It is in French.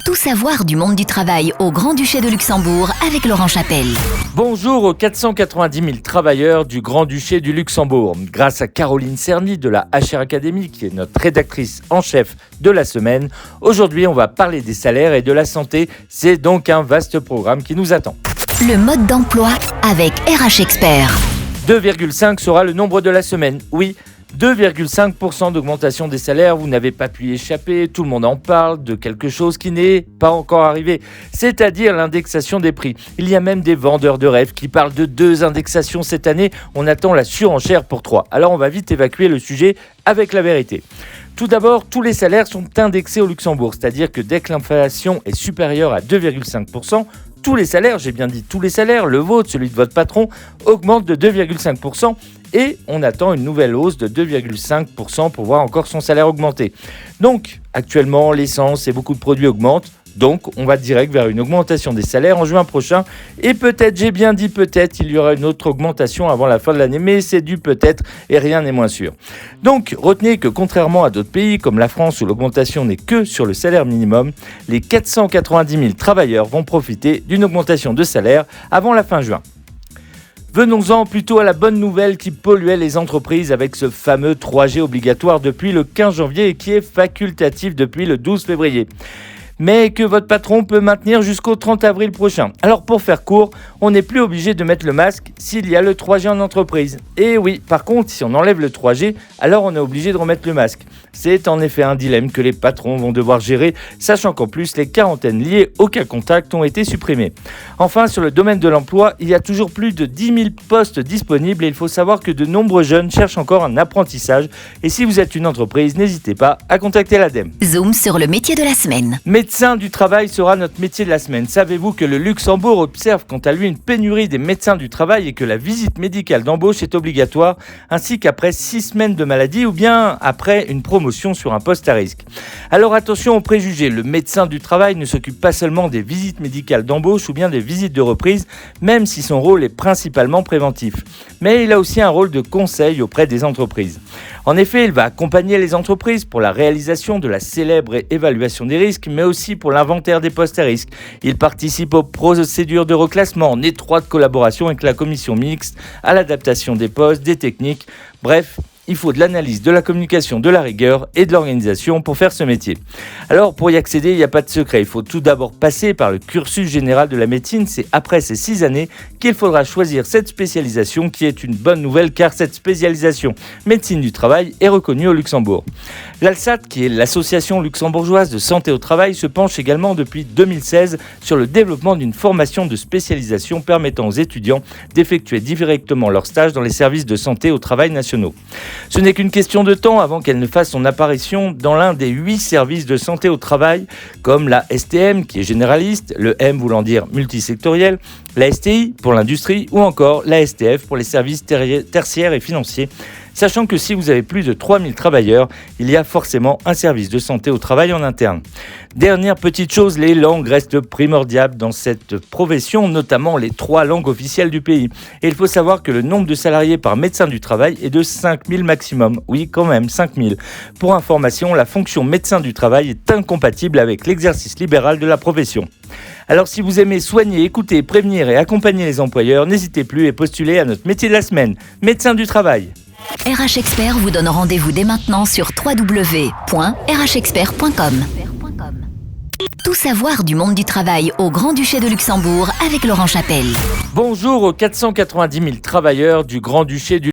Tout savoir du monde du travail au Grand-Duché de Luxembourg avec Laurent Chapelle. Bonjour aux 490 000 travailleurs du Grand-Duché du Luxembourg. Grâce à Caroline Cerny de la HR Academy, qui est notre rédactrice en chef de la semaine, aujourd'hui on va parler des salaires et de la santé. C'est donc un vaste programme qui nous attend. Le mode d'emploi avec RH Expert. 2,5 sera le nombre de la semaine. Oui, 2,5% d'augmentation des salaires, vous n'avez pas pu y échapper, tout le monde en parle de quelque chose qui n'est pas encore arrivé, c'est-à-dire l'indexation des prix. Il y a même des vendeurs de rêves qui parlent de 2 indexations cette année, on attend la surenchère pour 3. Alors on va vite évacuer le sujet avec la vérité. Tout d'abord, tous les salaires sont indexés au Luxembourg, c'est-à-dire que dès que l'inflation est supérieure à 2,5%, tous les salaires, j'ai bien dit tous les salaires, le vôtre, celui de votre patron, augmentent de 2,5%. Et on attend une nouvelle hausse de 2,5% pour voir encore son salaire augmenter. Donc, actuellement, l'essence et beaucoup de produits augmentent. Donc, on va direct vers une augmentation des salaires en juin prochain. Et peut-être, j'ai bien dit peut-être, il y aura une autre augmentation avant la fin de l'année. Mais c'est du peut-être et rien n'est moins sûr. Donc, retenez que contrairement à d'autres pays comme la France où l'augmentation n'est que sur le salaire minimum, les 490 000 travailleurs vont profiter d'une augmentation de salaire avant la fin juin. Venons-en plutôt à la bonne nouvelle qui polluait les entreprises avec ce fameux 3G obligatoire depuis le 15 janvier et qui est facultatif depuis le 12 février. Mais que votre patron peut maintenir jusqu'au 30 avril prochain. Alors pour faire court, on n'est plus obligé de mettre le masque s'il y a le 3G en entreprise. Et oui, par contre, si on enlève le 3G, alors on est obligé de remettre le masque. C'est en effet un dilemme que les patrons vont devoir gérer, sachant qu'en plus les quarantaines liées au cas contact ont été supprimées. Enfin, sur le domaine de l'emploi, il y a toujours plus de 10 000 postes disponibles et il faut savoir que de nombreux jeunes cherchent encore un apprentissage. Et si vous êtes une entreprise, n'hésitez pas à contacter l'ADEME. Zoom sur le métier de la semaine. Médecin du travail sera notre métier de la semaine. Savez-vous que le Luxembourg observe quant à lui une pénurie des médecins du travail et que la visite médicale d'embauche est obligatoire, ainsi qu'après 6 semaines de maladie ou bien après une promotion sur un poste à risque. Alors attention aux préjugés, le médecin du travail ne s'occupe pas seulement des visites médicales d'embauche ou bien des visites de reprise, même si son rôle est principalement préventif. Mais il a aussi un rôle de conseil auprès des entreprises. En effet, il va accompagner les entreprises pour la réalisation de la célèbre évaluation des risques, mais aussi pour l'inventaire des postes à risque. Il participe aux procédures de reclassement en étroite collaboration avec la commission mixte, à l'adaptation des postes, des techniques, bref. Il faut de l'analyse, de la communication, de la rigueur et de l'organisation pour faire ce métier. Alors pour y accéder, il n'y a pas de secret. Il faut tout d'abord passer par le cursus général de la médecine. C'est après ces 6 années qu'il faudra choisir cette spécialisation qui est une bonne nouvelle car cette spécialisation médecine du travail est reconnue au Luxembourg. L'ALSAT, qui est l'association luxembourgeoise de santé au travail, se penche également depuis 2016 sur le développement d'une formation de spécialisation permettant aux étudiants d'effectuer directement leur stage dans les services de santé au travail nationaux. Ce n'est qu'une question de temps avant qu'elle ne fasse son apparition dans l'un des 8 services de santé au travail, comme la STM qui est généraliste, le M voulant dire multisectoriel, la STI pour l'industrie ou encore la STF pour les services tertiaires et financiers. Sachant que si vous avez plus de 3000 travailleurs, il y a forcément un service de santé au travail en interne. Dernière petite chose, les langues restent primordiales dans cette profession, notamment les 3 langues officielles du pays. Et il faut savoir que le nombre de salariés par médecin du travail est de 5000 maximum. Oui, quand même, 5000. Pour information, la fonction médecin du travail est incompatible avec l'exercice libéral de la profession. Alors si vous aimez soigner, écouter, prévenir et accompagner les employeurs, n'hésitez plus et postulez à notre métier de la semaine, médecin du travail. RH Expert vous donne rendez-vous dès maintenant sur www.rhexpert.com. Tout savoir du monde du travail au Grand-Duché de Luxembourg avec Laurent Chapelle. Bonjour aux 490 000 travailleurs du Grand-Duché du